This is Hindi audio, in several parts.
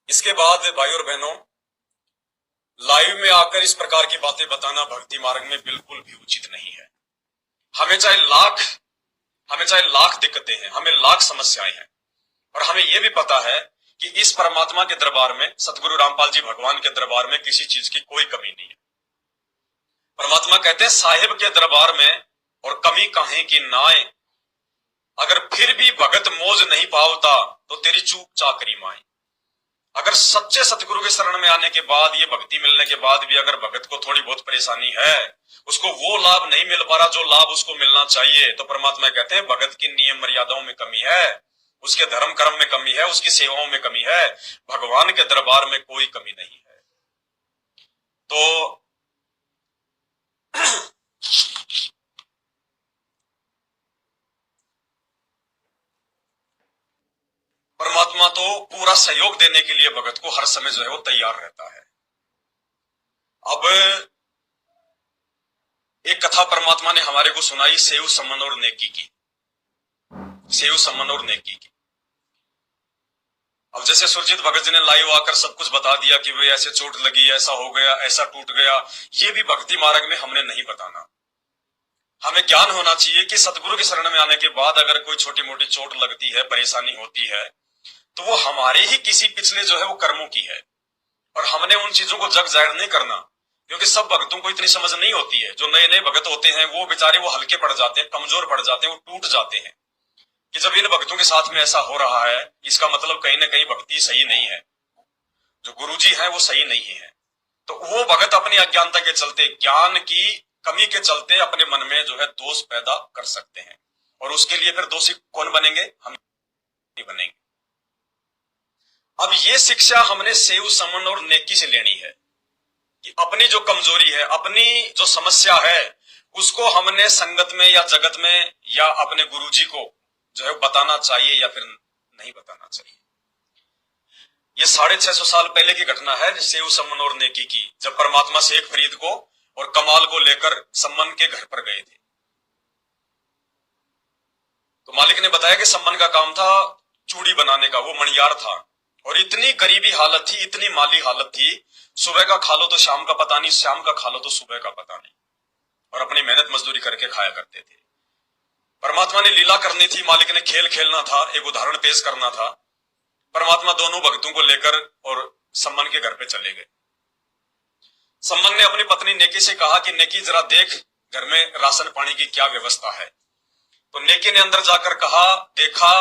इसके बाद भाई और बहनों, लाइव में आकर इस प्रकार की बातें बताना भक्ति मार्ग में बिल्कुल भी उचित नहीं है। हमें चाहे लाख दिक्कतें हैं, हमें लाख समस्याएं हैं, और हमें यह भी पता है कि इस परमात्मा के दरबार में, सतगुरु रामपाल जी भगवान के दरबार में किसी चीज की कोई कमी नहीं है। परमात्मा कहते हैं साहिब के दरबार में और कमी काहे की नाए, अगर फिर भी भगत मौज नहीं पावता तो तेरी चूक चाकरी माए। अगर सच्चे सतगुरु के शरण में आने के बाद, ये भक्ति मिलने के बाद भी अगर भगत को थोड़ी बहुत परेशानी है, उसको वो लाभ नहीं मिल पा रहा जो लाभ उसको मिलना चाहिए, तो परमात्मा कहते हैं भगत की नियम मर्यादाओं में कमी है, उसके धर्म कर्म में कमी है, उसकी सेवाओं में कमी है, भगवान के दरबार में कोई कमी नहीं है। तो परमात्मा तो पूरा सहयोग देने के लिए भगत को हर समय जो है वो तैयार रहता है। अब एक कथा परमात्मा ने हमारे को सुनाई सेव समन और नेकी की। सेव समन और नेकी की। अब जैसे सुरजीत भगत जी ने लाइव आकर सब कुछ बता दिया कि भाई ऐसे चोट लगी, ऐसा हो गया, ऐसा टूट गया, ये भी भक्ति मार्ग में हमने नहीं बताना। हमें ज्ञान होना चाहिए कि सतगुरु के शरण में आने के बाद अगर कोई छोटी मोटी चोट लगती है, परेशानी होती है, तो वो हमारे ही किसी पिछले जो है वो कर्मों की है, और हमने उन चीजों को जग जाहिर नहीं करना, क्योंकि सब भक्तों को इतनी समझ नहीं होती है। जो नए नए भगत होते हैं वो बेचारे वो हल्के पड़ जाते हैं, कमजोर पड़ जाते हैं, वो टूट जाते हैं कि जब इन भक्तों के साथ में ऐसा हो रहा है, इसका मतलब कहीं ना कहीं भक्ति सही नहीं है, जो गुरुजी है वो सही नहीं है। तो वो भगत अपनी अज्ञानता के चलते, ज्ञान की कमी के चलते अपने मन में जो है दोष पैदा कर सकते हैं, और उसके लिए फिर दोषी कौन बनेंगे? हम नहीं बनेंगे। अब ये शिक्षा हमने सेव समन और नेकी से लेनी है कि अपनी जो कमजोरी है, अपनी जो समस्या है, उसको हमने संगत में या जगत में या अपने गुरुजी को जो है बताना चाहिए या फिर नहीं बताना चाहिए। ये 650 साल पहले की घटना है सेव समन और नेकी की, जब परमात्मा शेख फरीद को और कमाल को लेकर सम्मन के घर पर गए थे। तो मालिक ने बताया कि सम्मन का काम था चूड़ी बनाने का, वो मणियार था, और इतनी गरीबी हालत थी, इतनी माली हालत थी, सुबह का खा लो तो शाम का पता नहीं, शाम का खा लो तो सुबह का पता नहीं, और अपनी मेहनत मजदूरी करके खाया करते थे। परमात्मा ने लीला करनी थी, मालिक ने खेल खेलना था, एक उदाहरण पेश करना था। परमात्मा दोनों भक्तों को लेकर और सम्मन के घर पे चले गए। सम्मन ने अपनी पत्नी नेकी से कहा कि नेकी जरा देख घर में राशन पानी की क्या व्यवस्था है। तो नेकी ने अंदर जाकर कहा, देखा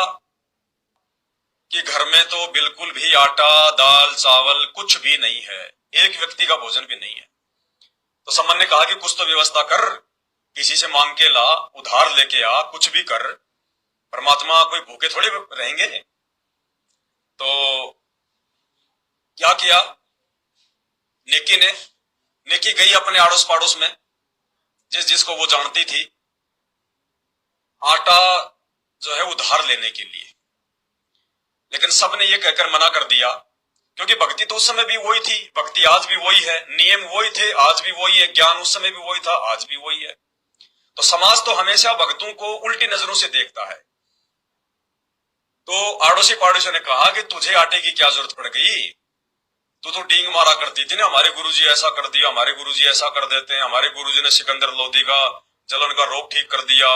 कि घर में तो बिल्कुल भी आटा दाल चावल कुछ भी नहीं है, एक व्यक्ति का भोजन भी नहीं है। तो सम्मन ने कहा कि कुछ तो व्यवस्था कर, किसी से मांग के ला, उधार लेके आ, कुछ भी कर, परमात्मा कोई भूखे थोड़े रहेंगे। तो क्या किया नेकी ने? नेकी गई अपने आड़ोस पाड़ोस में, जिसको वो जानती थी, आटा जो है उधार लेने के लिए। लेकिन सबने ये कहकर मना कर दिया, क्योंकि भक्ति तो उस समय भी वही थी, भक्ति आज भी वही है, नियम वही थे, आज भी वही है, ज्ञान उस समय भी वही था, आज भी वही है। तो समाज तो हमेशा भक्तों को उल्टी नजरों से देखता है। तो आड़ोसी पाड़ोसी ने कहा कि तुझे आटे की क्या जरूरत पड़ गई, तू तो डींग मारा करती थी ना, हमारे गुरुजी ऐसा कर दिया, हमारे गुरुजी ऐसा कर देते हैं, हमारे गुरुजी ने सिकंदर लोधी का जलन का रोग ठीक कर दिया,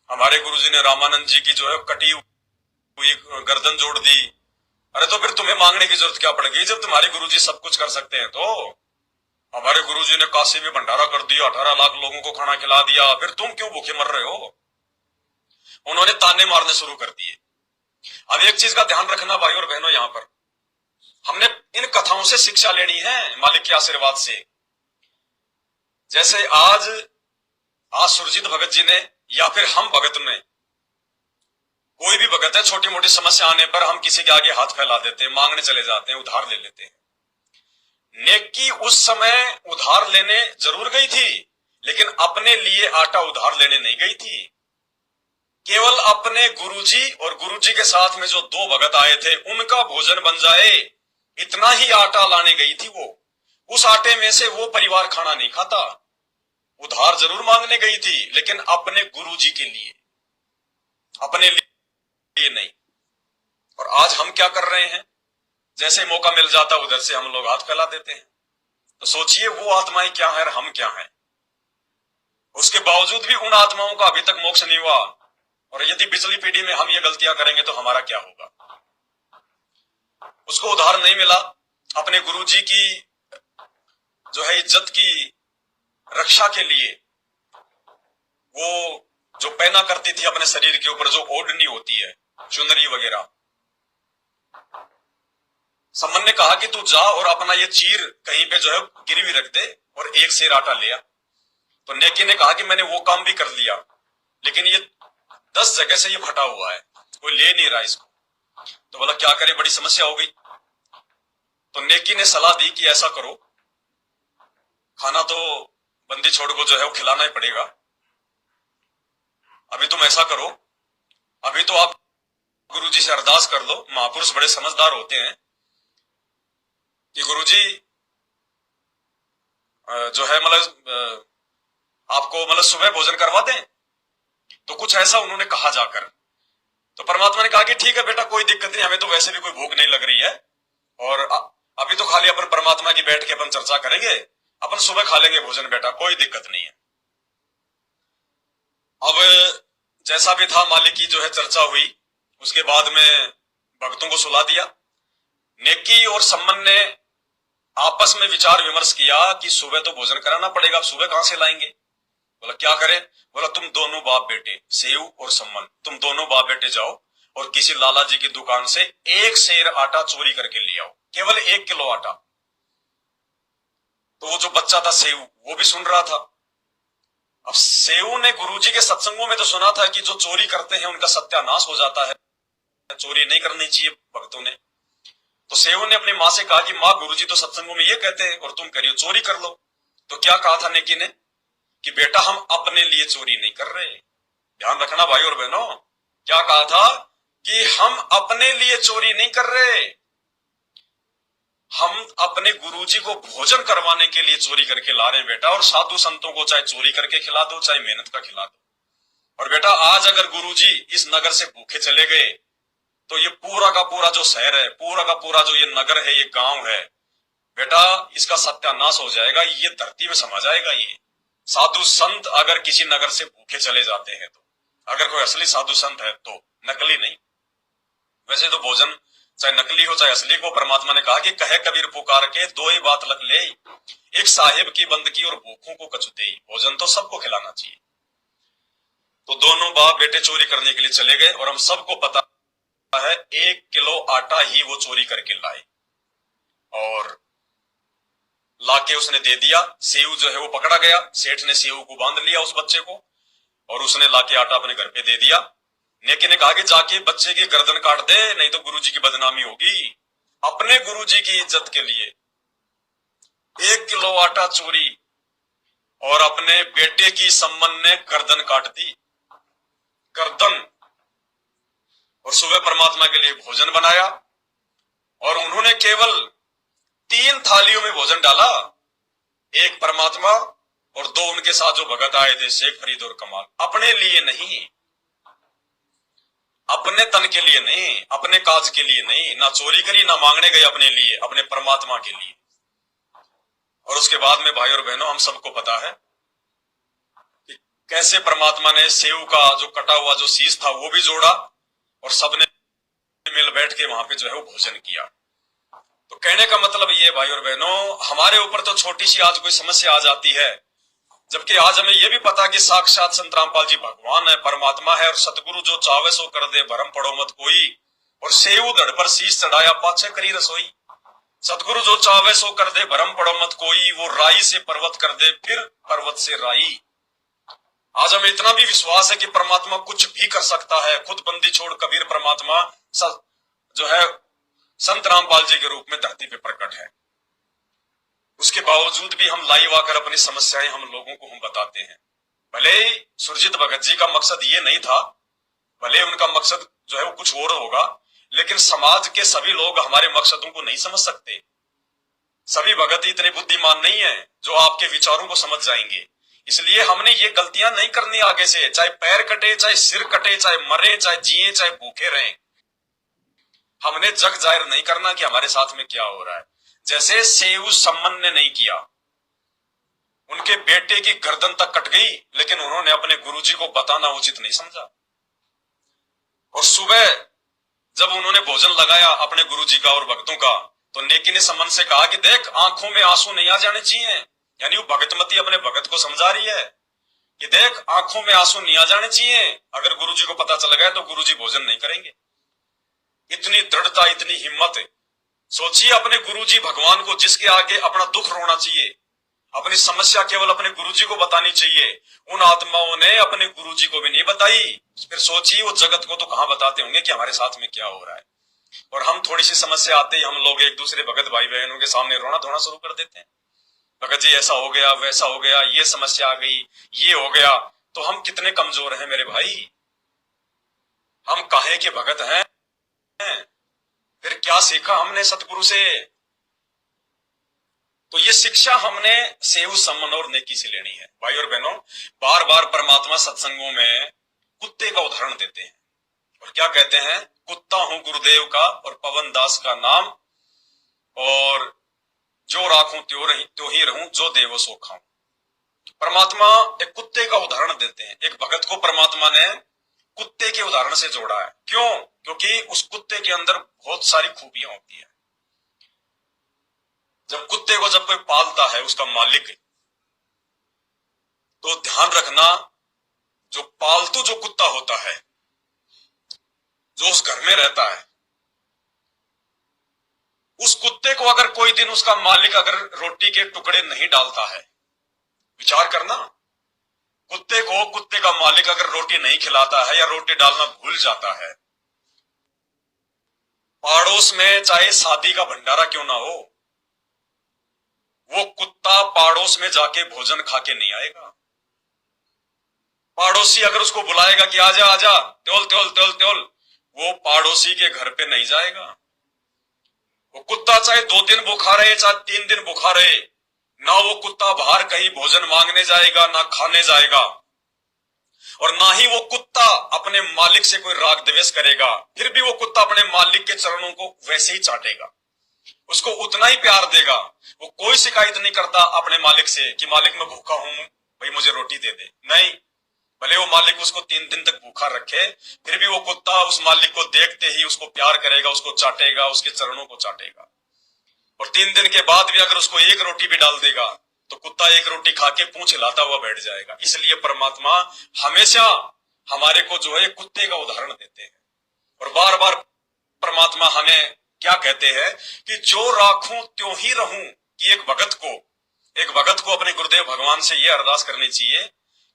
हमारे गुरुजी ने रामानंद जी की जो है कटी हुई गर्दन जोड़ दी। अरे तो फिर तुम्हें मांगने की जरूरत क्या पड़ गई जब तुम्हारे गुरुजी सब कुछ कर सकते हैं? तो हमारे गुरुजी ने काशी में भंडारा कर दिया, 18 लाख लोगों को खाना खिला दिया, फिर तुम क्यों भूखे मर रहे हो? उन्होंने ताने मारने शुरू कर दिए। अब एक चीज का ध्यान रखना भाई और बहनों, यहां पर हमने इन कथाओं से शिक्षा लेनी है, मालिक के आशीर्वाद से। जैसे आज सुरजीत भगत जी ने या फिर हम भगत में, कोई भी भगत है, छोटी मोटी समस्या आने पर हम किसी के आगे हाथ फैला देते हैं, मांगने चले जाते हैं, उधार ले लेते हैं। नेकी उस समय उधार लेने जरूर गई थी, लेकिन अपने लिए आटा उधार लेने नहीं गई थी। केवल अपने गुरुजी और गुरुजी के साथ में जो 2 भगत आए थे उनका भोजन बन जाए, इतना ही आटा लाने गई थी वो। उस आटे में से वो परिवार खाना नहीं खाता, उधार जरूर मांगने गई थी, लेकिन अपने गुरुजी के लिए, अपने लिए नहीं। और आज हम क्या कर रहे हैं? जैसे मौका मिल जाता उधर से हम लोग हाथ फैला देते हैं। तो सोचिए वो आत्माएं क्या है और हम क्या हैं। उसके बावजूद भी उन आत्माओं का अभी तक मोक्ष नहीं हुआ, और यदि पिछली पीढ़ी में हम ये गलतियां करेंगे तो हमारा क्या होगा। उसको उधार नहीं मिला। अपने गुरुजी की जो है इज्जत की रक्षा के लिए वो जो पहना करती थी अपने शरीर के ऊपर, जो ओढ़नी होती है, चुनरी वगैरह, सम्मन ने कहा कि तू जा और अपना ये चीर कहीं पे जो है गिरवी रख दे और एक सेर आटा ले आ। तो नेकी ने कहा कि मैंने वो काम भी कर लिया, लेकिन ये 10 जगह से ये फटा हुआ है, कोई ले नहीं रहा इसको। तो बोला क्या करे, बड़ी समस्या हो गई। तो नेकी ने सलाह दी कि ऐसा करो, खाना तो बंदी छोड़ को जो है वो खिलाना ही पड़ेगा। अभी तुम ऐसा करो, अभी तो आप गुरुजी से अरदास कर लो। महापुरुष बड़े समझदार होते हैं कि गुरुजी जो है मतलब आपको मतलब सुबह भोजन करवा दें। तो कुछ ऐसा उन्होंने कहा जाकर। तो परमात्मा ने कहा कि ठीक है बेटा, कोई दिक्कत नहीं, हमें तो वैसे भी कोई भूख नहीं लग रही है, और अभी तो खाली अपन परमात्मा की बैठ के अपन चर्चा करेंगे, अपन सुबह खा लेंगे भोजन बेटा, कोई दिक्कत नहीं है। अब जैसा भी था मालिक की जो है चर्चा हुई, उसके बाद में भक्तों को सुला दिया। नेकी और सम्मन ने आपस में विचार विमर्श किया कि सुबह तो भोजन कराना पड़ेगा, सुबह कहां से लाएंगे। बोला क्या करें। बोला तुम दोनों बाप बेटे, सेव और सम्मन, तुम दोनों बाप बेटे जाओ और किसी लाला जी की दुकान से 1 सेर आटा चोरी करके ले आओ, केवल 1 किलो आटा। तो वो जो बच्चा था सेव, वो भी सुन रहा था। अब सेव ने गुरुजी के सत्संगों में तो सुना था कि जो चोरी करते हैं उनका सत्यानाश हो जाता है, चोरी नहीं करनी चाहिए भक्तों ने। तो सेव ने अपनी माँ से कहा कि माँ, गुरुजी तो सत्संगों में ये कहते हैं और तुम करियो चोरी कर लो। तो क्या कहा था नेकी ने कि बेटा हम अपने लिए चोरी नहीं कर रहे। ध्यान रखना भाई और बहनों, क्या कहा था कि हम अपने लिए चोरी नहीं कर रहे, हम अपने गुरुजी को भोजन करवाने के लिए चोरी करके ला रहे हैं बेटा। और साधु संतों को चाहे चोरी करके खिला दो, चाहे मेहनत का खिला दो। और बेटा आज अगर गुरुजी इस नगर से भूखे चले गए तो ये पूरा का पूरा जो शहर है, पूरा का पूरा जो ये नगर है, ये गांव है बेटा, इसका सत्यानाश हो जाएगा, ये धरती में समा जाएगा। ये साधु संत अगर किसी नगर से भूखे चले जाते हैं तो, अगर कोई असली साधु संत है तो, नकली नहीं। वैसे तो भोजन चाहे नकली हो चाहे असली को, परमात्मा ने कहा कि कहे कबीर पुकार के दो ही बात लग ले, एक साहिब की बंदगी और भूखों को कछु दे। भोजन तो सबको खिलाना चाहिए। तो दोनों बाप बेटे चोरी करने के लिए चले गए, और हम सबको पता है 1 किलो आटा ही वो चोरी करके लाए और लाके उसने दे दिया। सेव जो है वो पकड़ा गया, सेठ ने सेव को बांध लिया उस बच्चे को, और उसने लाके आटा अपने घर पे दे दिया। नेकी ने कहा कि जाके बच्चे की गर्दन काट दे, नहीं तो गुरुजी की बदनामी होगी। अपने गुरुजी की इज्जत के लिए 1 किलो आटा चोरी, और अपने बेटे की सम्मन ने गर्दन काट दी, गर्दन। और सुबह परमात्मा के लिए भोजन बनाया, और उन्होंने केवल 3 थालियों में भोजन डाला, एक परमात्मा और 2 उनके साथ जो भगत आए थे, शेख फरीद और कमाल। अपने लिए नहीं, अपने तन के लिए नहीं, अपने काज के लिए नहीं, ना चोरी करी ना मांगने गए अपने लिए, अपने परमात्मा के लिए। और उसके बाद में भाई और बहनों, हम सबको पता है कि कैसे परमात्मा ने सेव का जो कटा हुआ जो शीश था वो भी जोड़ा, और सबने मिल बैठ के वहां पे जो है वो भोजन किया। तो कहने का मतलब ये भाई और बहनों, हमारे ऊपर तो छोटी सी आज कोई समस्या आ जाती है, जबकि आज हमें यह भी पता कि साक्षात संत रामपाल जी भगवान है, परमात्मा है, और सतगुरु जो चावे सो कर दे, भरम पड़ो मत कोई। और सेव धड़ पर शीश चढ़ाया, पाछे करी रसोई। सतगुरु जो चावे सो कर दे, भरम पड़ो मत कोई, वो राई से पर्वत कर दे, फिर पर्वत से राई। आज हमें इतना भी विश्वास है कि परमात्मा कुछ भी कर सकता है। खुद बंदी छोड़ कबीर परमात्मा जो है संत रामपाल जी के रूप में धरती पे प्रकट है। उसके बावजूद भी हम लाइव आकर अपनी समस्याएं हम लोगों को हम बताते हैं। भले ही सुरजीत भगत जी का मकसद ये नहीं था, भले उनका मकसद जो है वो कुछ और होगा, लेकिन समाज के सभी लोग हमारे मकसदों को नहीं समझ सकते। सभी भगत इतने बुद्धिमान नहीं है जो आपके विचारों को समझ जाएंगे। इसलिए हमने ये गलतियां नहीं करनी आगे से, चाहे पैर कटे, चाहे सिर कटे, चाहे मरे, चाहे जिए, चाहे भूखे रहें। हमने जग जाहिर नहीं करना कि हमारे साथ में क्या हो रहा है। जैसे सेऊ सम्मन ने नहीं किया, उनके बेटे की गर्दन तक कट गई, लेकिन उन्होंने अपने गुरुजी को बताना उचित नहीं समझा। और सुबह जब उन्होंने भोजन लगाया अपने गुरुजी का और भक्तों का, तो नेकी ने सम्मन से कहा कि देख, आंखों में आंसू नहीं आ जाने चाहिए। यानी वो भगतमती अपने भगत को समझा रही है कि देख, आंखों में आंसू नहीं आ जाने चाहिए, अगर गुरुजी को पता चल गया तो गुरुजी भोजन नहीं करेंगे। इतनी दृढ़ता, इतनी हिम्मत। सोचिए, अपने गुरुजी भगवान को, जिसके आगे अपना दुख रोना चाहिए, अपनी समस्या केवल अपने गुरुजी को बतानी चाहिए, उन आत्माओं ने अपने गुरुजी को भी नहीं बताई। फिर सोचिए वो जगत को तो कहां बताते होंगे कि हमारे साथ में क्या हो रहा है। और हम थोड़ी सी समस्या आते ही हम लोग एक दूसरे भगत भाई बहनों के सामने रोना धोना शुरू कर देते हैं। भगत जी ऐसा हो गया, वैसा हो गया, ये समस्या आ गई, ये हो गया। तो हम कितने कमजोर हैं मेरे भाई, हम काहे के भगत हैं। फिर क्या सीखा हमने सतगुरु से? तो ये शिक्षा हमने सेव सम्मन और नेकी से लेनी है। भाई और बहनों, बार बार परमात्मा सत्संगों में कुत्ते का उदाहरण देते हैं और क्या कहते हैं, कुत्ता हूं गुरुदेव का और पवन दास का नाम, और जो राखूं त्यो ही रहूं, जो देवो सो खाऊं। परमात्मा एक कुत्ते का उदाहरण देते हैं। एक भगत को परमात्मा ने कुत्ते के उदाहरण से जोड़ा है। क्यों? क्योंकि उस कुत्ते के अंदर बहुत सारी खूबियां होती है। जब कुत्ते को जब कोई पालता है, उसका मालिक, तो ध्यान रखना, जो पालतू जो कुत्ता होता है, जो उस घर में रहता है, उस कुत्ते को अगर कोई दिन उसका मालिक अगर रोटी के टुकड़े नहीं डालता है, विचार करना, कुत्ते को कुत्ते का मालिक अगर रोटी नहीं खिलाता है या रोटी डालना भूल जाता है, पड़ोस में चाहे शादी का भंडारा क्यों ना हो, वो कुत्ता पड़ोस में जाके भोजन खा के नहीं आएगा। पड़ोसी अगर उसको बुलाएगा कि आजा आजा, त्योल त्योल त्योल त्योल, वो पड़ोसी के घर पे नहीं जाएगा। वो कुत्ता चाहे 2 दिन भूखा रहे, चाहे 3 दिन भूखा रहे, ना वो कुत्ता बाहर कहीं भोजन मांगने जाएगा, ना खाने जाएगा, और ना ही वो कुत्ता अपने मालिक से कोई राग द्वेष करेगा। फिर भी वो कुत्ता अपने मालिक के चरणों को वैसे ही चाटेगा, उसको उतना ही प्यार देगा। वो कोई शिकायत नहीं करता अपने मालिक से कि मालिक मैं भूखा हूं, भाई मुझे रोटी दे दे। नहीं, भले वो मालिक उसको 3 दिन तक भूखा रखे, फिर भी वो कुत्ता उस मालिक को देखते ही उसको प्यार करेगा, उसको चाटेगा, उसके चरणों को चाटेगा। और 3 दिन के बाद भी अगर उसको 1 रोटी भी डाल देगा तो कुत्ता 1 रोटी खा के पूंछ हिलाता हुआ बैठ जाएगा। इसलिए परमात्मा हमेशा हमारे को जो है कुत्ते का उदाहरण देते हैं। और बार बार परमात्मा हमें क्या कहते हैं कि जो राखूं त्यों ही रहूं। कि एक भगत को अपने गुरुदेव भगवान से यह अरदास करनी चाहिए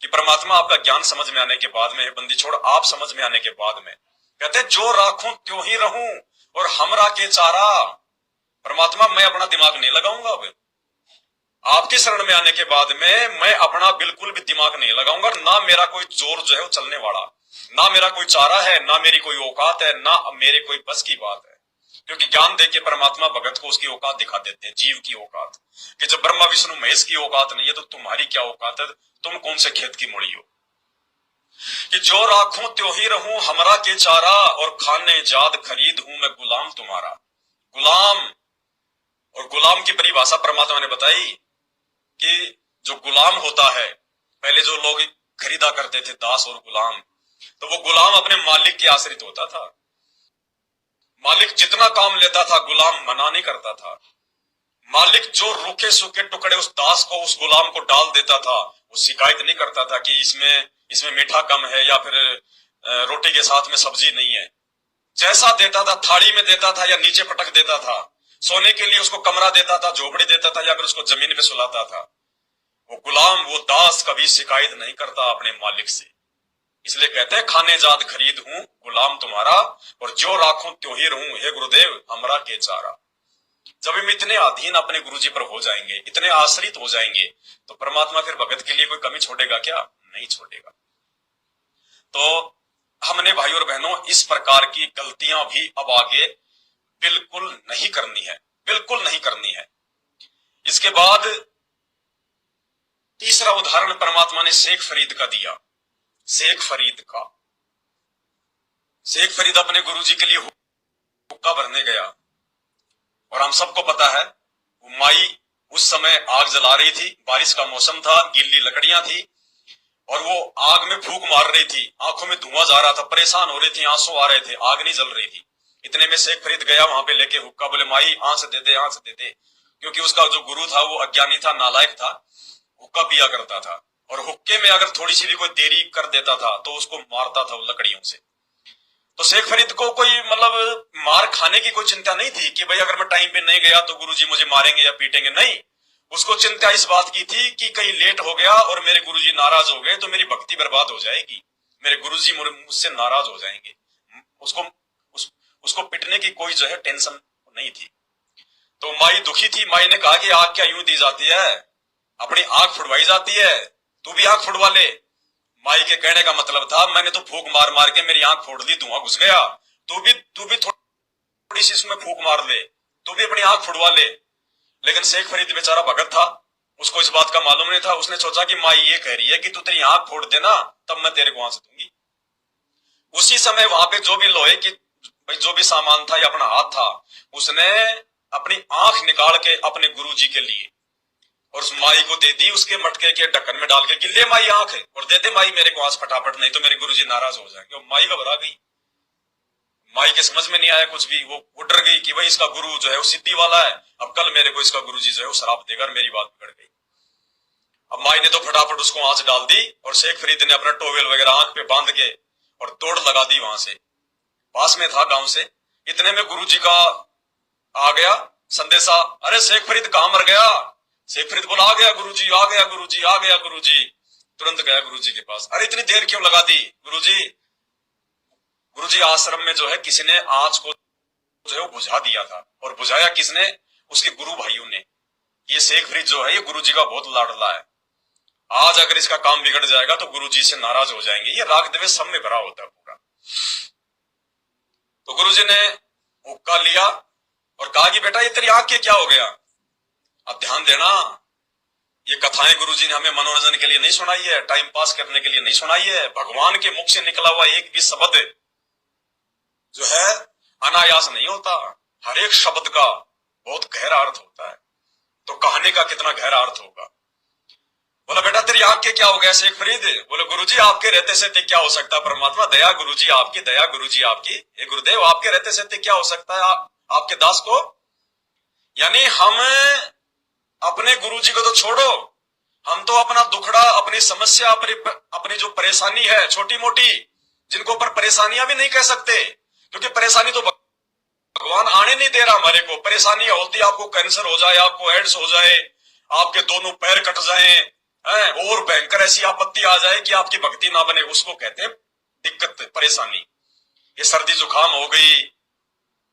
कि परमात्मा आपका ज्ञान समझ में आने के बाद में, बंदी छोड़ आप समझ में आने के बाद में, कहते हैं जो राखूं त्यों ही रहूं और हमरा के चारा। परमात्मा मैं अपना दिमाग नहीं लगाऊंगा, अब आपके शरण में आने के बाद में मैं अपना बिल्कुल भी दिमाग नहीं लगाऊंगा, ना मेरा कोई जोर जो है वो चलने वाला, ना मेरा कोई चारा है, ना मेरी कोई औकात है, ना मेरे कोई बस की बात है। क्योंकि ज्ञान देके परमात्मा भगत को उसकी औकात दिखा देते हैं, जीव की औकात, कि जब ब्रह्मा विष्णु महेश की औकात नहीं है तो तुम्हारी क्या औकात है, तुम कौन से खेत की मुड़ी हो। कि जो राखूं त्यों ही रहूं हमरा के चारा, और खाने जाद खरीद हूं मैं गुलाम तुम्हारा। गुलाम, और गुलाम की परिभाषा परमात्मा ने बताई कि जो गुलाम होता है, पहले जो लोग खरीदा करते थे दास और गुलाम, तो वो गुलाम अपने मालिक के आश्रित होता था। मालिक जितना काम लेता था गुलाम मना नहीं करता था। मालिक जो रूखे सूखे टुकड़े उस दास को, उस गुलाम को डाल देता था, वो शिकायत नहीं करता था कि इसमें मीठा कम है या फिर रोटी के साथ में सब्जी नहीं है। जैसा देता था, थाली में देता था या नीचे पटक देता था, सोने के लिए उसको कमरा देता था, झोपड़ी देता था, या फिर उसको जमीन पे सुलाता था, वो गुलाम, वो दास कभी शिकायत नहीं करता अपने मालिक से। इसलिए कहते हैं खाने जाद खरीद हूं गुलाम तुम्हारा, और जो राखूं त्यों ही रहूं हे गुरुदेव हमरा के चारा। जब हम इतने अधीन अपने गुरुजी पर हो जाएंगे, इतने आश्रित हो जाएंगे, तो परमात्मा फिर भगत के लिए कोई कमी छोड़ेगा क्या? नहीं छोड़ेगा। तो हमने भाई और बहनों इस प्रकार की गलतियां भी अब आगे बिल्कुल नहीं करनी है, बिल्कुल नहीं करनी है। इसके बाद तीसरा उदाहरण परमात्मा ने शेख फरीद का दिया। शेख फरीद अपने गुरुजी के लिए हुक्का भरने गया और हम सबको पता है वो माई उस समय आग जला रही थी, बारिश का मौसम था, गीली लकड़ियां थी और वो आग में फूंक मार रही थी, आंखों में धुआं जा रहा था, परेशान हो रही थी, आंसू आ रहे थे, आग नहीं जल रही थी। इतने में शेख फरीद गया वहां पे लेके हुक्का, बोले माई आंच दे दे, आंच दे दे, क्योंकि उसका जो गुरु था वो अज्ञानी था, नालायक था, हुक्का पिया करता था और हुक्के में अगर थोड़ी सी भी कोई देरी कर देता था तो उसको मारता था वो लकड़ियों से। तो शेख फरीद को कोई मतलब मार खाने की कोई चिंता नहीं थी कि भाई अगर मैं टाइम पे नहीं गया तो गुरुजी मुझे मारेंगे या पीटेंगे, नहीं। उसको चिंता इस बात की थी कि कहीं लेट हो गया और मेरे गुरुजी नाराज हो गए तो मेरी भक्ति बर्बाद हो जाएगी, मेरे गुरुजी मुझसे नाराज हो जाएंगे। उसको उसको पिटने की कोई जो है टेंशन नहीं थी। तो माई दुखी थी, माई ने कहा कि आग क्या यूं दी जाती है, अपनी आंख फुड़वाई जाती है, तू भी आंख फुड़वा ले। माई के कहने का मतलब था मैंने तो फूंक मार मार के मेरी आंख फोड़ दी, धुआं घुस गया, तू भी थोड़ी सी इसमें फूंक मार ले, तू भी अपनी आंख फुड़वा ले। लेकिन शेख फरीद बेचारा भगत था, उसको इस बात का मालूम नहीं था। उसने सोचा कि माई ये कह रही है कि तू तेरी आंख फोड़ देना तब मैं तेरे को आंच दूंगी। उसी समय वहां पे जो भी लोहे की जो भी सामान था या अपना हाथ था, उसने अपनी आंख निकाल के अपने गुरुजी के लिए और उस माई को दे दी, उसके मटके के ढक्कन में डाल के कि ले माई आंख और दे दे माई मेरे को आंच फटाफट, नहीं तो मेरे गुरुजी नाराज हो जाएंगे। और माई घबरा गई, माई के समझ में नहीं आया कुछ भी, वो डर गई कि भाई इसका गुरु जो है वो सिद्धि वाला है, अब कल मेरे को इसका गुरुजी जो है वो शराब देगा और मेरी बात बिगड़ गई। अब माई ने तो फटाफट उसको आंच डाल दी और शेख फरीद ने अपना टोवेल वगैरह आंख पे बांध के और दौड़ लगा दी वहां से, पास में था गांव से। इतने में गुरुजी का आ गया संदेशा, अरे शेख फरीद कहां मर गया। शेख फरीद बोला आ गया गुरुजी, आ गया गुरुजी, आ गया गुरुजी। तुरंत गया गुरुजी के पास, अरे इतनी देर क्यों लगा दी गुरुजी। गुरुजी आश्रम में जो है किसी ने आंच को जो है वो बुझा दिया था, और बुझाया किसने, उसके गुरु भाइयों ने। ये शेख फरीद जो है ये गुरुजी का बहुत लाडला है, आज अगर इसका काम बिगड़ जाएगा तो गुरुजी से नाराज हो जाएंगे। ये राग द्वेष सब में भरा होता है पूरा। तो गुरुजी ने हुक्का लिया और कहा कि बेटा ये तेरी आंख के क्या हो गया। अब ध्यान देना, ये कथाएं गुरुजी ने हमें मनोरंजन के लिए नहीं सुनाई है, टाइम पास करने के लिए नहीं सुनाई है। भगवान के मुख से निकला हुआ एक भी शब्द जो है अनायास नहीं होता, हर एक शब्द का बहुत गहरा अर्थ होता है। तो कहने का कितना गहरा अर्थ होगा। बोला बेटा तेरी आंख के क्या हो गया शेख फरीद। बोले गुरुजी आपके रहते से क्या हो सकता है परमात्मा, दया गुरुजी आपकी, दया गुरुजी आपकी। हे गुरुदेव आपके रहते से क्या हो सकता है आपके दास को। यानी हम अपने गुरुजी को तो छोड़ो, हम तो अपना दुखड़ा, अपनी समस्या, अपनी जो परेशानी है छोटी मोटी, जिनको पर परेशानियां भी नहीं कह सकते, क्योंकि परेशानी तो भगवान आने नहीं दे रहा हमारे को। परेशानी होती आपको कैंसर हो जाए, आपको एड्स हो जाए, आपके दोनों पैर कट जाए, और भयंकर ऐसी आपत्ति आ जाए कि आपकी भक्ति ना बने, उसको कहते हैं दिक्कत, परेशानी। ये सर्दी जुकाम हो गई,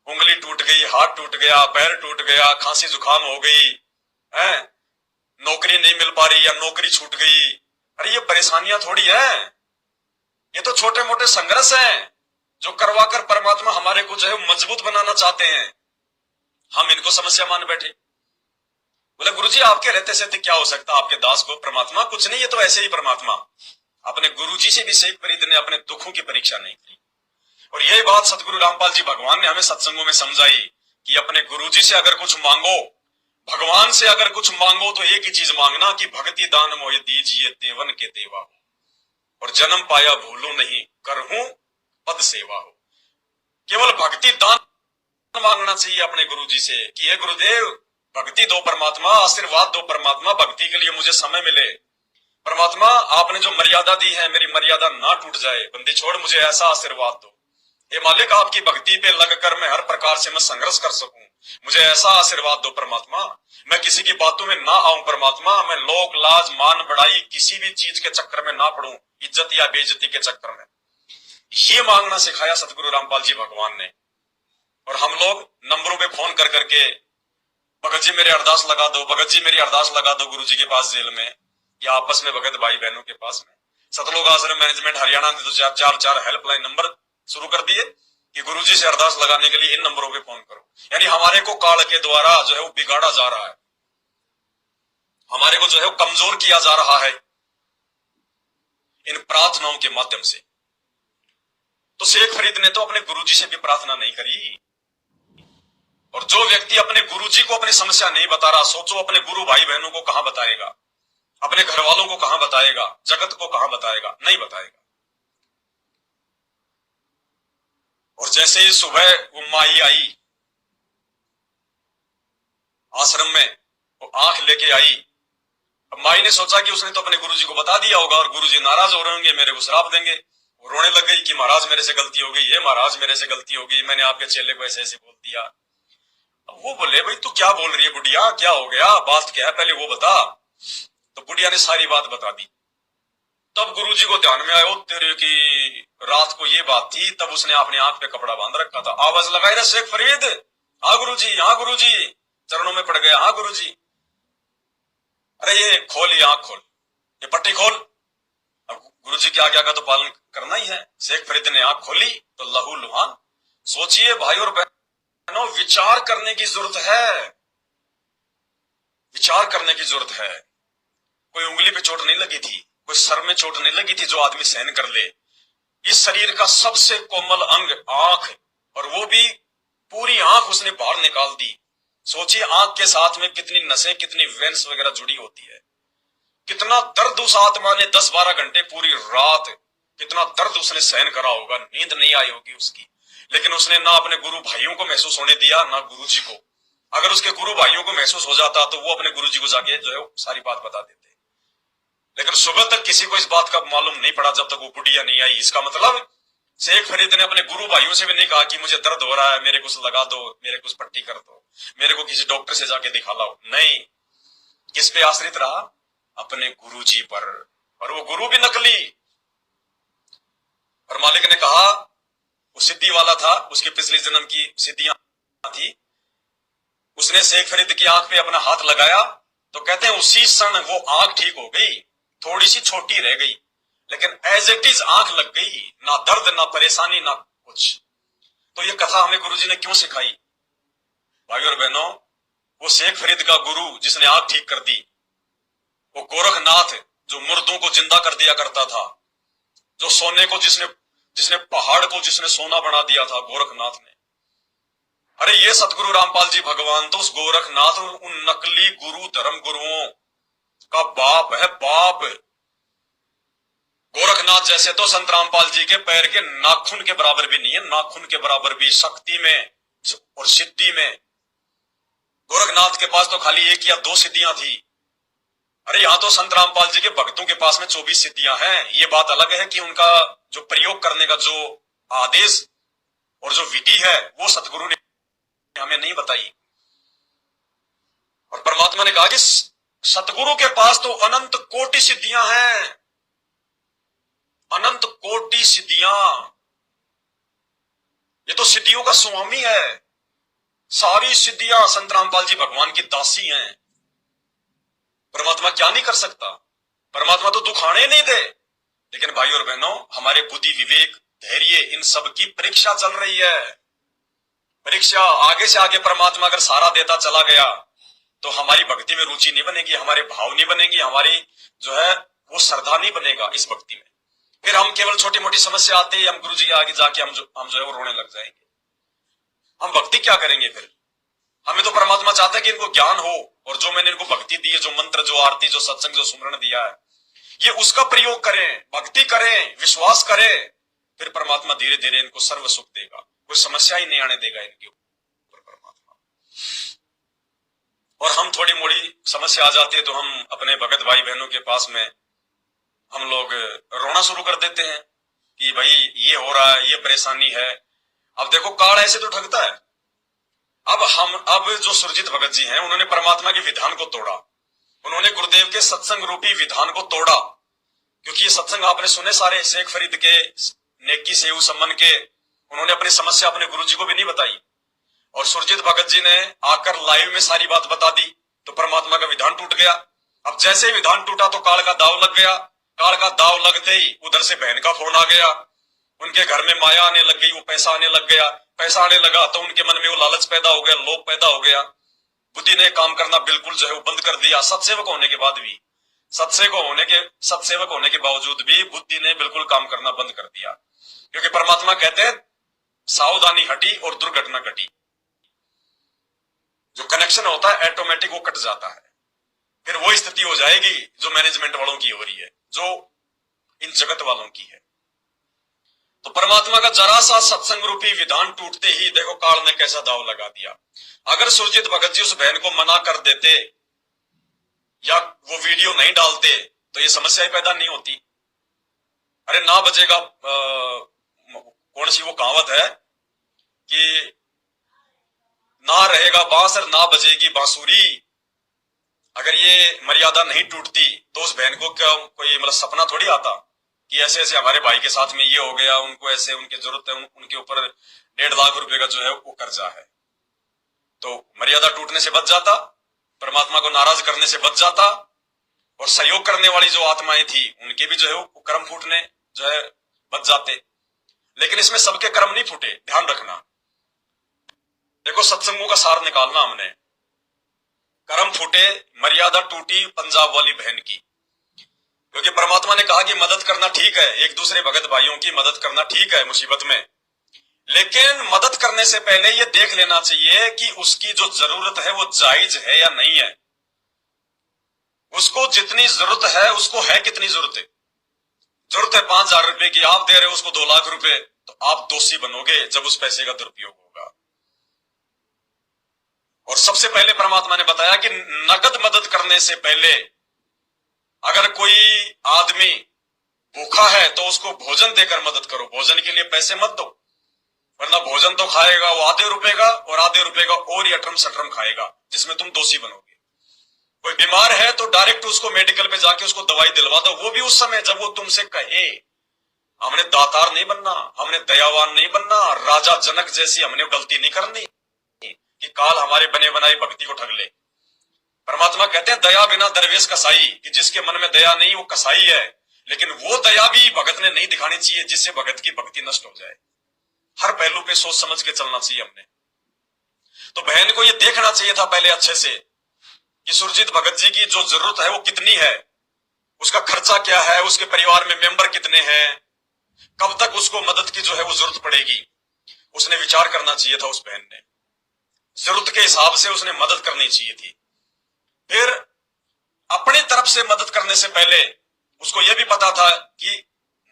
उंगली टूट गई, हाथ टूट गया, पैर टूट गया, खांसी जुकाम हो गई, नौकरी नहीं मिल पा रही या नौकरी छूट गई, अरे ये परेशानियां थोड़ी है, ये तो छोटे मोटे संघर्ष हैं जो करवाकर परमात्मा हमारे को जो है मजबूत बनाना चाहते हैं। हम इनको समस्या मान बैठे। बोले गुरुजी आपके रहते से क्या हो सकता आपके दास को। परमात्मा कुछ नहीं, ये तो ऐसे ही परमात्मा। अपने गुरुजी से भी शेख फरीद ने अपने दुखों की परीक्षा नहीं की। और यही बात सतगुरु रामपाल जी भगवान ने हमें सत्संगों में समझाई कि अपने गुरुजी से अगर कुछ मांगो, भगवान से अगर कुछ मांगो तो एक ही चीज मांगना कि भक्ति दान मोहि दीजिए देवन के देवा हो, और जन्म पाया भूलू नहीं करहूं पद सेवा हो। केवल भक्ति दान मांगना चाहिए अपने गुरुजी से कि हे गुरुदेव भक्ति दो परमात्मा, आशीर्वाद दो परमात्मा, भक्ति के लिए मुझे समय मिले। परमात्मा आपने जो मर्यादा दी है मेरी मर्यादा ना टूट जाए, बंदी छोड़ मुझे ऐसा आशीर्वाद दो। हे मालिक आपकी भक्ति पे लगकर मैं हर प्रकार से मैं संघर्ष कर सकूं, मुझे ऐसा आशीर्वाद दो परमात्मा। मैं किसी की बातों में ना आऊं परमात्मा, मैं लोक लाज मान बढ़ाई किसी भी चीज के चक्कर में ना पड़ूं, इज्जत या बेइज्जती के चक्कर में। ये मांगना सिखाया सतगुरु रामपाल जी भगवान ने। और हम लोग नंबरों पे फोन कर करके भगत जी मेरे अरदास लगा दो, भगत जी मेरी अरदास लगा दो गुरुजी के पास जेल में, या आपस में भगत भाई बहनों के पास में। सतलोक आश्रम मैनेजमेंट हरियाणा ने तो चार हेल्पलाइन नंबर शुरू कर दिए कि गुरुजी से अरदास लगाने के लिए इन नंबरों पे फोन करो। यानी हमारे को काल के द्वारा जो है वो बिगाड़ा जा रहा है, हमारे को जो है वो कमजोर किया जा रहा है इन प्रार्थनाओं के माध्यम से। तो शेख फरीद ने तो अपने गुरुजी से भी प्रार्थना नहीं करी, और जो व्यक्ति अपने गुरुजी को अपनी समस्या नहीं बता रहा, सोचो अपने गुरु भाई बहनों को कहां बताएगा, अपने घर वालों को कहां बताएगा, जगत को कहां बताएगा, नहीं बताएगा। और जैसे ही सुबह वो माई आई आश्रम में, वो आंख लेके आई। अब माई ने सोचा कि उसने तो अपने गुरुजी को बता दिया होगा और गुरुजी नाराज हो रहे होंगे, मेरे को श्राप देंगे। वो रोने लग गई कि महाराज मेरे से गलती हो गई, ये महाराज मेरे से गलती हो गई, मैंने आपके चेले को ऐसे ऐसे बोल दिया। अब वो बोले भाई तू क्या बोल रही है बुढ़िया, क्या हो गया, बात क्या है, पहले वो बता। तो बुढ़िया ने सारी बात बता दी। तब गुरुजी को ध्यान में आया, तेरे की रात को ये बात थी। तब उसने अपने आंख पे कपड़ा बांध रखा था, आवाज लगाई ना शेख फरीद, हाँ गुरुजी, हाँ गुरुजी, चरणों में पड़ गया, हाँ गुरुजी। अरे ये खोल, ये आंख खोल, ये पट्टी खोल। अब गुरुजी की आज्ञा का तो पालन करना ही है। शेख फरीद ने आंख खोली तो लहू लुहान। सोचिए भाई और बहनों, विचार करने की जरूरत है, विचार करने की जरूरत है। कोई उंगली पे चोट नहीं लगी थी, कोई सर में चोट नहीं लगी थी जो आदमी सहन कर ले। इस शरीर का सबसे कोमल अंग आंख, और वो भी पूरी आंख उसने बाहर निकाल दी। सोचिए आंख के साथ में कितनी नसें, कितनी वेंस वगैरह जुड़ी होती है। कितना दर्द उस आत्मा ने 10-12 घंटे पूरी रात, कितना दर्द उसने सहन करा होगा, नींद नहीं आई होगी उसकी। लेकिन उसने ना अपने गुरु भाइयों को महसूस होने दिया, ना गुरुजी को। अगर उसके गुरु भाइयों को महसूस हो जाता तो वो अपने गुरुजी को जाके जो है सारी बात बता देते। लेकिन सुबह तक किसी को इस बात का मालूम नहीं पड़ा जब तक वो बुढ़िया नहीं आई। इसका मतलब शेख फरीद ने अपने गुरु भाइयों से भी नहीं कहा कि मुझे दर्द हो रहा है, मेरे कुछ लगा दो, मेरे कुछ पट्टी कर दो, मेरे को किसी डॉक्टर से जाके दिखा लाओ। नहीं, किस पे आश्रित रहा? अपने गुरुजी पर। और वो गुरु भी नकली। और मालिक ने कहा वो सिद्धि वाला था, उसके पिछले जन्म की सिद्धियां थी। उसने शेख फरीद की आंख पे अपना हाथ लगाया तो कहते हैं उसी क्षण वो आंख ठीक हो गई, थोड़ी सी छोटी रह गई, लेकिन एज इट इज आंख लग गई, ना दर्द, ना परेशानी, ना कुछ। तो ये कथा हमें गुरुजी ने क्यों सिखाई? भाई और बहनों, वो शेख फरीद का गुरु जिसने आंख ठीक कर दी, वो गोरखनाथ जो मुर्दों को जिंदा कर दिया करता था, जो सोने को जिसने पहाड़ को जिसने सोना बना दिया था, गोरखनाथ ने। अरे ये सतगुरु रामपाल जी भगवान तो उस गोरखनाथ, उन नकली गुरु धर्म गुरुओं का बाप है, बाप। गोरखनाथ जैसे तो संत रामपाल जी के पैर के नाखून के बराबर भी नहीं है, नाखून के बराबर भी शक्ति में और सिद्धि में। गोरखनाथ के पास तो खाली 1 या 2 सिद्धियां थी। अरे यहां तो संत रामपाल जी के भक्तों के पास में 24 सिद्धियां हैं। ये बात अलग है कि उनका जो प्रयोग करने का जो आदेश और जो विधि है वो सतगुरु ने हमें नहीं बताई। और परमात्मा ने कहा कि सतगुरु के पास तो अनंत कोटि सिद्धियां हैं, अनंत कोटि सिद्धियां। ये तो सिद्धियों का स्वामी है। सारी सिद्धियां संत रामपाल जी भगवान की दासी हैं। परमात्मा क्या नहीं कर सकता? परमात्मा तो दुख आने नहीं दे। लेकिन भाई और बहनों, हमारे बुद्धि, विवेक, धैर्य, इन सब की परीक्षा चल रही है। परीक्षा आगे से आगे परमात्मा अगर सारा देता चला गया तो हमारी भक्ति में रुचि नहीं बनेगी, हमारे भाव नहीं बनेगी, हमारी जो है वो श्रद्धा नहीं बनेगा इस भक्ति में। फिर हम केवल छोटी मोटी समस्या आते ही हम गुरु जी के आगे जाके हम जो है वो रोने लग जाएंगे। हम भक्ति क्या करेंगे फिर? हमें तो परमात्मा चाहता है कि इनको ज्ञान हो, और जो मैंने इनको भक्ति दी है, जो मंत्र, जो आरती, जो सत्संग, जो सुमरण दिया है, ये उसका प्रयोग करें, भक्ति करें, विश्वास करें। फिर परमात्मा धीरे धीरे इनको सर्व सुख देगा, कोई समस्या ही नहीं आने देगा इनके ऊपर परमात्मा। और हम थोड़ी मोड़ी समस्या आ जाती है तो हम अपने भगत भाई बहनों के पास में हम लोग रोना शुरू कर देते हैं कि भाई ये हो रहा है, ये परेशानी है। अब देखो काल ऐसे तो ठगता है। अब जो सुरजीत भगत जी हैं, उन्होंने परमात्मा के विधान को तोड़ा, उन्होंने गुरुदेव के सत्संग रूपी विधान को तोड़ा। क्योंकि ये सत्संग आपने सुने सारे, शेख फरीद के नेकी सेऊ सम्मन के, उन्होंने अपनी समस्या अपने गुरुजी को भी नहीं बताई। और सुरजीत भगत जी ने आकर लाइव में सारी बात बता दी तो परमात्मा का विधान टूट गया। अब जैसे विधान टूटा तो काल का दाव लग गया। काल का दाव लगते ही उधर से बहन का फोन आ गया, उनके घर में माया आने लग गई, वो पैसा आने लग गया। पैसा आने लगा तो उनके मन में वो लालच पैदा हो गया, लोभ पैदा हो गया। बुद्धि ने काम करना बिल्कुल जो है वो बंद कर दिया। सत्सेवक होने के बाद भी, सत्सेवक होने के बावजूद भी बुद्धि ने बिल्कुल काम करना बंद कर दिया। क्योंकि परमात्मा कहते हैं सावधानी हटी और दुर्घटना घटी। जो कनेक्शन होता है ऑटोमेटिक वो कट जाता है। फिर वो स्थिति हो जाएगी जो मैनेजमेंट वालों की हो रही है, जो इन जगत वालों की है। तो परमात्मा का जरा सा सत्संग रूपी विधान टूटते ही देखो काल ने कैसा दाव लगा दिया। अगर सुरजीत भगत जी उस बहन को मना कर देते या वो वीडियो नहीं डालते तो ये समस्या ही पैदा नहीं होती। अरे ना बजेगा, कौन सी वो कहावत है कि ना रहेगा बांस और ना बजेगी बांसुरी। अगर ये मर्यादा नहीं टूटती तो उस बहन को क्या कोई मतलब सपना थोड़ी आता कि ऐसे ऐसे हमारे भाई के साथ में ये हो गया, उनको ऐसे उनकी जरूरत है, उनके ऊपर 1.5 लाख रुपए का जो है वो कर्जा है। तो मर्यादा टूटने से बच जाता, परमात्मा को नाराज करने से बच जाता, और सहयोग करने वाली जो आत्माएं थी उनके भी जो है वो कर्म फूटने जो है बच जाते। लेकिन इसमें सबके कर्म नहीं फूटे, ध्यान रखना। देखो सत्संगों का सार निकालना हमने। कर्म फूटे, मर्यादा टूटी पंजाब वाली बहन की, क्योंकि परमात्मा ने कहा कि मदद करना ठीक है, एक दूसरे भगत भाइयों की मदद करना ठीक है मुसीबत में, लेकिन मदद करने से पहले ये देख लेना चाहिए कि उसकी जो जरूरत है वो जायज है या नहीं है। उसको जितनी जरूरत है उसको है कितनी जरूरत है। जरूरत है 5,000 रुपए की, आप दे रहे हो उसको 2 लाख रुपए, तो आप दोषी बनोगे जब उस पैसे का दुरुपयोग होगा। और सबसे पहले परमात्मा ने बताया कि नगद मदद करने से पहले अगर कोई आदमी भूखा है तो उसको भोजन देकर मदद करो, भोजन के लिए पैसे मत दो, वरना भोजन तो खाएगा वो आधे रुपए का, और आधे रुपए का और अटरम सटरम खाएगा, जिसमें तुम दोषी बनोगे। कोई बीमार है तो डायरेक्ट उसको मेडिकल पे जाके उसको दवाई दिलवा दो, वो भी उस समय जब वो तुमसे कहे। हमने दातार नहीं बनना, हमने दयावान नहीं बनना, राजा जनक जैसी हमने गलती नहीं करनी कि काल हमारे बने बनाई भक्ति को ठग ले। परमात्मा कहते हैं दया बिना दरवेश कसाई, कि जिसके मन में दया नहीं वो कसाई है। लेकिन वो दया भी भगत ने नहीं दिखानी चाहिए जिससे भगत की भक्ति नष्ट हो जाए। हर पहलू पे सोच समझ के चलना चाहिए हमने। तो बहन को ये देखना चाहिए था पहले अच्छे से कि सुरजीत भगत जी की जो जरूरत है वो कितनी है, उसका खर्चा क्या है, उसके परिवार में मेंबर कितने हैं, कब तक उसको मदद की जो है वो जरूरत पड़ेगी। उसने विचार करना चाहिए था उस बहन ने, जरूरत के हिसाब से उसने मदद करनी चाहिए थी। फिर अपनी तरफ से मदद करने से पहले उसको यह भी पता था कि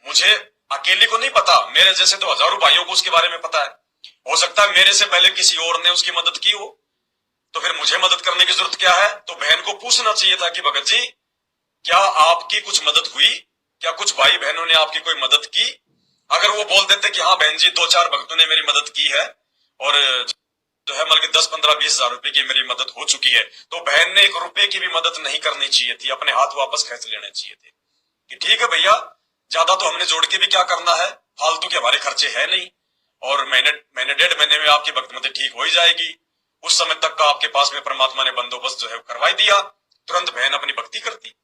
मुझे अकेले को नहीं पता, मेरे जैसे तो हजारों भाइयों को उसके बारे में पता है, हो सकता है मेरे से पहले किसी और ने उसकी मदद की हो, तो फिर मुझे मदद करने की जरूरत क्या है। तो बहन को पूछना चाहिए था कि भगत जी क्या आपकी कुछ मदद हुई, क्या कुछ भाई बहनों ने आपकी कोई मदद की। अगर वो बोल देते कि हाँ बहन जी 2-4 भक्तों ने मेरी मदद की है और जो है बल्कि 10-15-20 हजार रुपए की मेरी मदद हो चुकी है, तो बहन ने 1 रुपए की भी मदद नहीं करनी चाहिए थी, अपने हाथ वापस खींच लेने चाहिए थे कि ठीक है भैया ज्यादा तो हमने जोड़ के भी क्या करना है, फालतू के हमारे खर्चे है नहीं, और महीने 1.5 महीने में आपकी भक्ति ठीक हो ही जाएगी। उस समय तक का आपके पास में परमात्मा ने बंदोबस्त जो है करवाई दिया, तुरंत बहन अपनी भक्ति करती।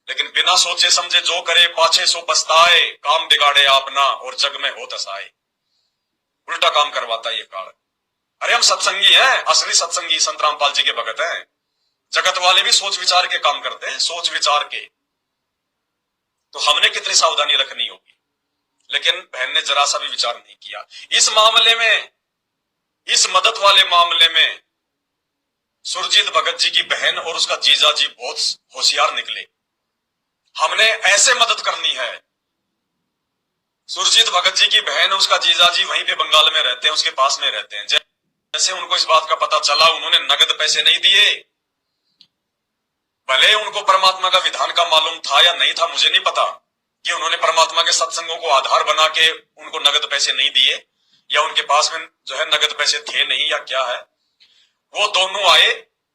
लेकिन बिना सोचे समझे जो करे पाछे सो पछताए, काम बिगाड़े आपना और जग में हो तसाए, उल्टा काम करवाता ये काल। अरे हम सत्संगी हैं, असली सत्संगी संत रामपाल जी के भगत हैं। जगत वाले भी सोच विचार के काम करते हैं, सोच विचार के। तो हमने कितनी सावधानी रखनी होगी, लेकिन बहन ने जरा सा भी विचार नहीं किया। इस मामले में, इस मदद वाले मामले में सुरजीत भगत जी की बहन और उसका जीजा जी बहुत होशियार निकले। हमने ऐसे मदद करनी है। सुरजीत भगत जी की बहन उसका जीजा जी वहीं पे बंगाल में रहते हैं, उसके पास में रहते हैं। जैसे उनको इस बात का पता चला, उन्होंने नगद पैसे नहीं दिए। भले उनको परमात्मा का विधान का मालूम था या नहीं था मुझे नहीं पता, कि उन्होंने परमात्मा के सत्संगों को आधार बना के उनको नगद पैसे नहीं दिए, या उनके पास में जो है नगद पैसे थे नहीं, या क्या है। वो दोनों आए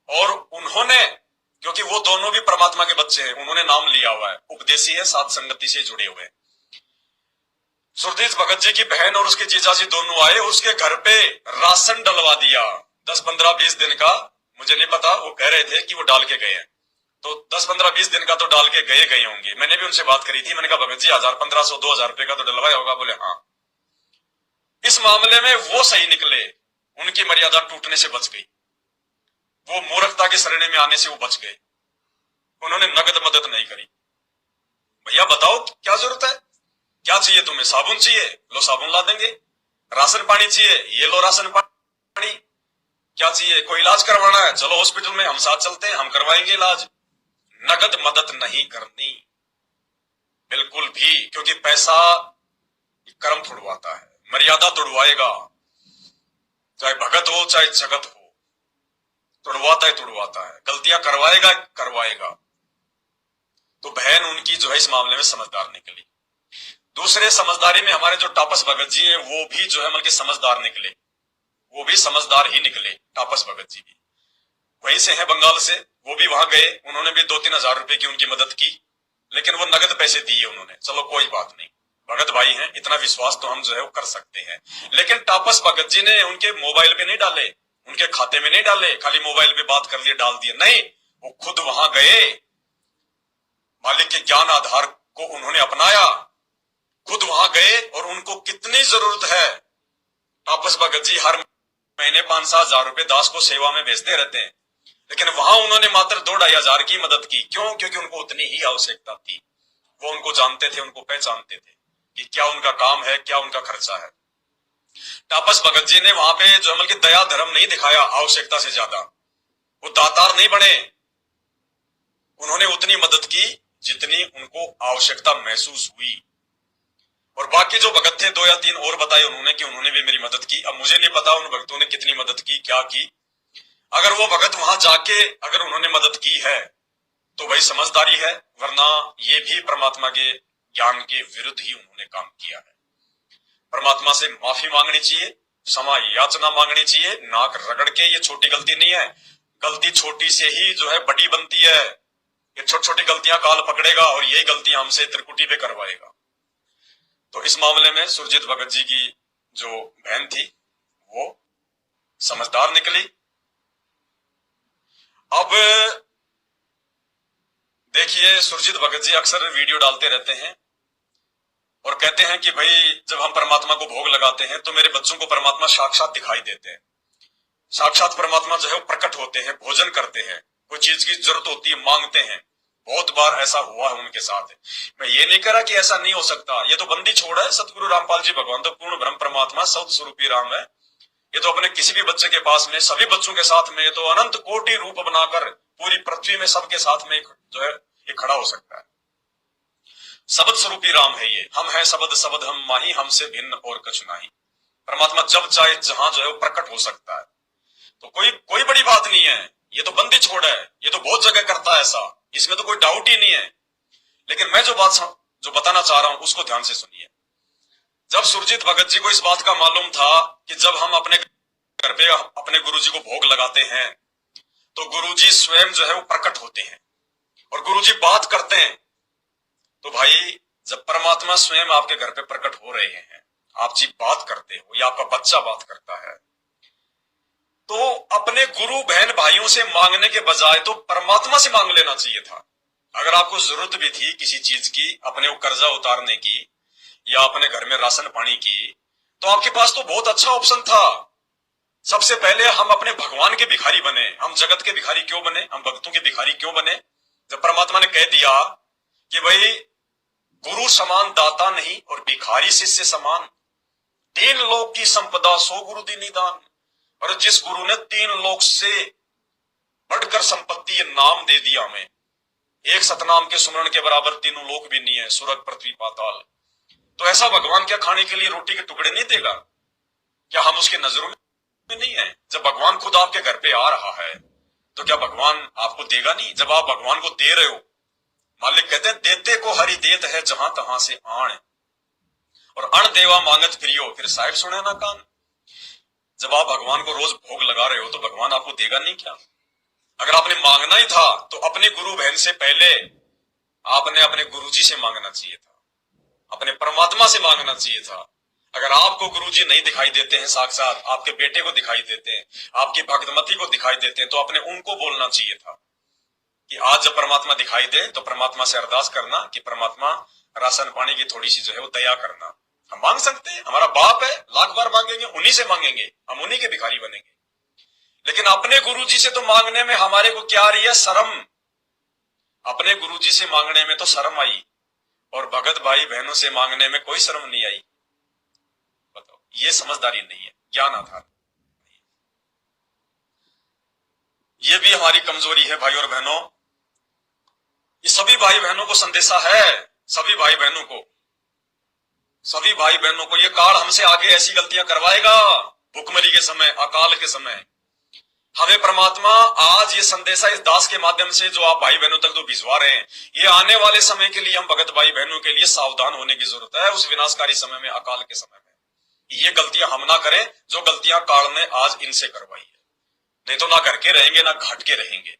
और उन्होंने, क्योंकि वो दोनों भी परमात्मा के बच्चे हैं, उन्होंने नाम लिया हुआ है, उपदेशी है, साथ संगति से जुड़े हुए। सुरजीत भगत जी की बहन और उसके जीजा जी दोनों आए, उसके घर पे राशन डलवा दिया 10-15-20 दिन का। मुझे नहीं पता, वो कह रहे थे कि वो डाल के गए हैं, तो 10-15-20 दिन का तो डाल के गए होंगे। मैंने भी उनसे बात करी थी, मैंने कहा भगत जी 1,000-1,500-2,000 रुपए का तो डलवाया होगा। बोले हाँ। इस मामले में वो सही निकले, उनकी मर्यादा टूटने से बच गई, वो मूर्खता के श्रेणी में आने से वो बच गए। उन्होंने नगद मदद नहीं करी। भैया बताओ क्या जरूरत है, क्या चाहिए तुम्हें, साबुन चाहिए, लो साबुन ला देंगे, राशन पानी चाहिए, ये लो राशन पानी, क्या चाहिए, कोई इलाज करवाना है, चलो हॉस्पिटल में, हम साथ चलते हैं, हम करवाएंगे इलाज। नगद मदद नहीं करनी बिल्कुल भी, क्योंकि पैसा कर्म तुड़वाता है, मर्यादा तुड़वाएगा। चाहे भगत हो चाहे जगत हो, तुड़वाता है तुड़वाता है, गलतियां करवाएगा करवाएगा। तो बहन उनकी जो है इस मामले में समझदार निकली। दूसरे समझदारी में हमारे जो तापस भगत जी हैं वो भी जो है मतलब समझदार निकले, वो भी समझदार ही निकले। तापस भगत जी भी वहीं से हैं, बंगाल से। वो भी वहां गए, उन्होंने भी 2-3 हजार रुपए की उनकी मदद की, लेकिन वो नगद पैसे दिए उन्होंने। चलो कोई बात नहीं, भगत भाई हैं, इतना विश्वास तो हम जो है वो कर सकते हैं। लेकिन तापस भगत जी ने उनके मोबाइल पे नहीं डाले, उनके खाते में नहीं डाले, खाली मोबाइल पे बात कर लिए डाल दिए, नहीं, वो खुद वहां गए, मालिक के ज्ञान आधार को उन्होंने अपनाया, खुद वहां गए, और उनको कितनी जरूरत है। तापस भगत जी हर महीने 5-7 हजार रुपए दास को सेवा में भेजते रहते हैं, लेकिन वहां उन्होंने मात्र 2-2.5 हजार की मदद की। क्यों? क्योंकि उनको उतनी ही आवश्यकता थी। वो उनको जानते थे, उनको पहचानते थे कि क्या उनका काम है, क्या उनका खर्चा है। तापस भगत जी ने वहां पे जो अमल की दया धर्म नहीं दिखाया आवश्यकता से ज्यादा, वो दातार नहीं बने, उन्होंने उतनी मदद की जितनी उनको आवश्यकता महसूस हुई। और बाकी जो भगत थे 2 या 3 और बताए उन्होंने कि उन्होंने भी मेरी मदद की। अब मुझे नहीं पता उन भक्तों ने कितनी मदद की, क्या की। अगर वो भगत वहां जाके अगर उन्होंने मदद की है तो वही समझदारी है, वरना ये भी परमात्मा के ज्ञान के विरुद्ध ही उन्होंने काम किया है। परमात्मा से माफी मांगनी चाहिए, क्षमा याचना मांगनी चाहिए, नाक रगड़ के। ये छोटी गलती नहीं है, गलती छोटी से ही जो है बड़ी बनती है। ये छोटी छोटी गलतियां काल पकड़ेगा और यही गलतियां हमसे त्रिकुटी पे करवाएगा। तो इस मामले में सुरजीत भगत जी की जो बहन थी वो समझदार निकली। अब देखिए, सुरजीत भगत जी अक्सर वीडियो डालते रहते हैं और कहते हैं कि भाई जब हम परमात्मा को भोग लगाते हैं तो मेरे बच्चों को परमात्मा साक्षात दिखाई देते हैं, साक्षात परमात्मा जो है वो प्रकट होते हैं, भोजन करते हैं, कोई चीज की जरूरत होती है मांगते हैं। बहुत बार ऐसा हुआ है उनके साथ। मैं ये नहीं कह रहा कि ऐसा नहीं हो सकता, ये तो बंदी छोड़ है। सतगुरु रामपाल जी भगवान तो पूर्ण ब्रह्म परमात्मा सौद स्वरूपी राम है। ये तो अपने किसी भी बच्चे के पास में, सभी बच्चों के साथ में, तो अनंत कोटि रूप बनाकर पूरी पृथ्वी में सबके साथ में जो है ये खड़ा हो सकता है। शब्द स्वरूपी राम है ये। हम है शब्द शब्द हम माही, हमसे भिन्न और कुछ नहीं। परमात्मा जब चाहे जहां जो है वो प्रकट हो सकता है। तो कोई बड़ी बात नहीं है, ये तो बंदी छोड़ है, ये तो बहुत जगह करता है ऐसा, इसमें तो कोई डाउट ही नहीं है। लेकिन मैं जो बताना चाह रहा हूं उसको ध्यान से सुनिए। जब सुरजीत भगत जी को इस बात का मालूम था कि जब हम अपने घर पे अपने गुरुजी को भोग लगाते हैं तो गुरुजी स्वयं जो है वो प्रकट होते हैं और गुरुजी बात करते हैं, तो भाई जब परमात्मा स्वयं आपके घर पे प्रकट हो रहे हैं, आप जी बात करते हो या आपका बच्चा बात करता है, तो अपने गुरु बहन भाइयों से मांगने के बजाय तो परमात्मा से मांग लेना चाहिए था। अगर आपको जरूरत भी थी किसी चीज की, अपने वो कर्जा उतारने की या अपने घर में राशन पानी की, तो आपके पास तो बहुत अच्छा ऑप्शन था। सबसे पहले हम अपने भगवान के भिखारी बने, हम जगत के भिखारी क्यों बने, हम भक्तों के भिखारी क्यों बने? जब परमात्मा ने कह दिया कि भाई गुरु समान दाता नहीं और भिखारी शिष्य समान, 3 लोक की संपदा सो गुरु दी निदान। और जिस गुरु ने 3 लोक से बढ़कर संपत्ति, ये नाम दे दिया हमें, एक सतनाम के सुमरण के बराबर तीनों लोक भी नहीं है, स्वर्ग पृथ्वी पाताल। तो ऐसा भगवान क्या खाने के लिए रोटी के टुकड़े नहीं देगा? क्या हम उसकी नजरों में नहीं है? जब भगवान खुद आपके घर पे आ रहा है तो क्या भगवान आपको देगा नहीं? जब आप भगवान को दे रहे हो, मालिक कहते हैं देते को हरि देत है जहां तहां से आण, और अण देवा मांगत प्रियो, फिर साहिब सुने ना कान। जब आप भगवान को रोज भोग लगा रहे हो तो भगवान आपको देगा नहीं क्या? अगर आपने मांगना ही था तो अपने गुरु बहन से पहले आपने अपने गुरुजी से मांगना चाहिए था, अपने परमात्मा से मांगना चाहिए था। अगर आपको गुरुजी नहीं दिखाई देते हैं साक्षात, आपके बेटे को दिखाई देते हैं, आपकी भक्तमती को दिखाई देते हैं, तो आपने उनको बोलना चाहिए था कि आज जब परमात्मा दिखाई दे तो परमात्मा से अरदास करना कि परमात्मा राशन पानी की थोड़ी सी जो है वो दया करना। हम मांग सकते हैं, हमारा बाप है, लाख बार मांगेंगे, उन्हीं से मांगेंगे, हम उन्हीं के भिखारी बनेंगे। लेकिन अपने गुरुजी से तो मांगने में हमारे को क्या आ रही है? शर्म। अपने गुरुजी से मांगने में तो शर्म आई और भगत भाई बहनों से मांगने में कोई शर्म नहीं आई। बताओ, ये समझदारी नहीं है, ज्ञान आधार। ये भी हमारी कमजोरी है भाई और बहनों। ये सभी भाई बहनों को संदेशा है, सभी भाई बहनों को, सभी भाई बहनों को। ये काल हमसे आगे ऐसी गलतियां करवाएगा, भुखमरी के समय, अकाल के समय। हमें परमात्मा आज ये संदेशा इस दास के माध्यम से जो आप भाई बहनों तक जो भिजवा रहे हैं, ये आने वाले समय के लिए हम भगत भाई बहनों के लिए सावधान होने की जरूरत है। उस विनाशकारी समय में, अकाल के समय में ये गलतियां हम ना करें जो गलतियां काल ने आज इनसे करवाई है। नहीं तो ना घर के रहेंगे, ना घाट के रहेंगे।